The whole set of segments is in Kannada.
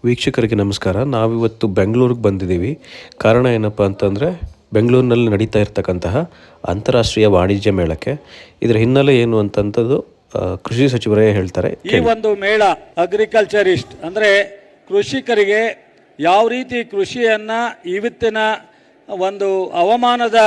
ವೀಕ್ಷಕರಿಗೆ ನಮಸ್ಕಾರ. ನಾವಿವತ್ತು ಬೆಂಗಳೂರಿಗೆ ಬಂದಿದ್ದೀವಿ. ಕಾರಣ ಏನಪ್ಪ ಅಂತಂದರೆ, ಬೆಂಗಳೂರಿನಲ್ಲಿ ನಡೀತಾ ಇರ್ತಕ್ಕಂತಹ ಅಂತಾರಾಷ್ಟ್ರೀಯ ವಾಣಿಜ್ಯ ಮೇಳಕ್ಕೆ. ಇದರ ಹಿನ್ನೆಲೆ ಏನು ಅಂತಂಥದ್ದು ಕೃಷಿ ಸಚಿವರೇ ಹೇಳ್ತಾರೆ. ಈ ಒಂದು ಮೇಳ ಅಗ್ರಿಕಲ್ಚರಿಸ್ಟ್ ಅಂದರೆ ಕೃಷಿಕರಿಗೆ ಯಾವ ರೀತಿ ಕೃಷಿಯನ್ನು ಇವತ್ತಿನ ಒಂದು ಹವಾಮಾನದ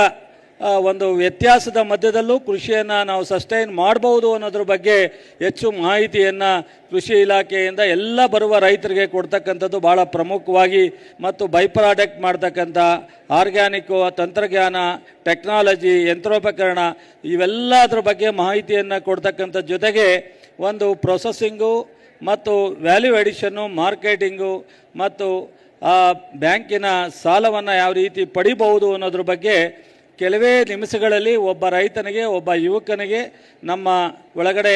ಒಂದು ವ್ಯತ್ಯಾಸದ ಮಧ್ಯದಲ್ಲೂ ಕೃಷಿಯನ್ನು ನಾವು ಸಸ್ಟೈನ್ ಮಾಡ್ಬೋದು ಅನ್ನೋದ್ರ ಬಗ್ಗೆ ಹೆಚ್ಚು ಮಾಹಿತಿಯನ್ನು ಕೃಷಿ ಇಲಾಖೆಯಿಂದ ಎಲ್ಲ ಬರುವ ರೈತರಿಗೆ ಕೊಡ್ತಕ್ಕಂಥದ್ದು ಭಾಳ ಪ್ರಮುಖವಾಗಿ, ಮತ್ತು ಬೈ ಪ್ರಾಡಕ್ಟ್ ಮಾಡ್ತಕ್ಕಂಥ ಆರ್ಗ್ಯಾನಿಕ್ಕು, ತಂತ್ರಜ್ಞಾನ, ಟೆಕ್ನಾಲಜಿ, ಯಂತ್ರೋಪಕರಣ ಇವೆಲ್ಲದರ ಬಗ್ಗೆ ಮಾಹಿತಿಯನ್ನು ಕೊಡ್ತಕ್ಕಂಥ ಜೊತೆಗೆ ಒಂದು ಪ್ರೊಸೆಸಿಂಗು ಮತ್ತು ವ್ಯಾಲ್ಯೂ ಎಡಿಷನ್ನು, ಮಾರ್ಕೆಟಿಂಗು ಮತ್ತು ಬ್ಯಾಂಕಿನ ಸಾಲವನ್ನು ಯಾವ ರೀತಿ ಪಡಿಬಹುದು ಅನ್ನೋದ್ರ ಬಗ್ಗೆ ಕೆಲವೇ ನಿಮಿಷಗಳಲ್ಲಿ ಒಬ್ಬ ರೈತನಿಗೆ, ಒಬ್ಬ ಯುವಕನಿಗೆ ನಮ್ಮ ಒಳಗಡೆ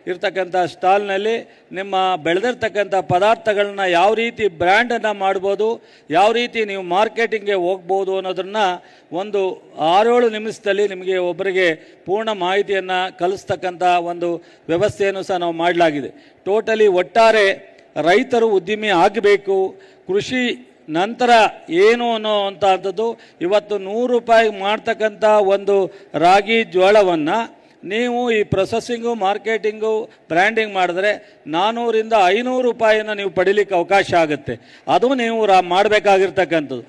ಇರ್ತಕ್ಕಂಥ ಸ್ಟಾಲ್ನಲ್ಲಿ ನಿಮ್ಮ ಬೆಳೆದಿರ್ತಕ್ಕಂಥ ಪದಾರ್ಥಗಳನ್ನ ಯಾವ ರೀತಿ ಬ್ರ್ಯಾಂಡನ್ನು ಮಾಡ್ಬೋದು, ಯಾವ ರೀತಿ ನೀವು ಮಾರ್ಕೆಟಿಂಗ್ಗೆ ಹೋಗ್ಬೋದು ಅನ್ನೋದನ್ನು ಒಂದು 6-7 ನಿಮಿಷದಲ್ಲಿ ನಿಮಗೆ ಒಬ್ಬರಿಗೆ ಪೂರ್ಣ ಮಾಹಿತಿಯನ್ನು ಕಲಿಸ್ತಕ್ಕಂಥ ಒಂದು ವ್ಯವಸ್ಥೆಯನ್ನು ಸಹ ನಾವು ಮಾಡಲಾಗಿದೆ. ಟೋಟಲಿ ಒಟ್ಟಾರೆ ರೈತರು ಉದ್ಯಮಿ ಆಗಬೇಕು, ಕೃಷಿ ನಂತರ ಏನು ಅನ್ನೋವಂಥದ್ದು. ಇವತ್ತು 100 ರೂಪಾಯಿ ಮಾಡ್ತಕ್ಕಂಥ ಒಂದು ರಾಗಿ ಜೋಳವನ್ನು ನೀವು ಈ ಪ್ರೊಸೆಸಿಂಗು, ಮಾರ್ಕೆಟಿಂಗು, ಬ್ರ್ಯಾಂಡಿಂಗ್ ಮಾಡಿದ್ರೆ 400 ರಿಂದ 500 ರೂಪಾಯಿಯನ್ನು ನೀವು ಪಡಿಲಿಕ್ಕೆ ಅವಕಾಶ ಆಗುತ್ತೆ. ಅದು ನೀವು ಮಾಡಬೇಕಾಗಿರ್ತಕ್ಕಂಥದ್ದು.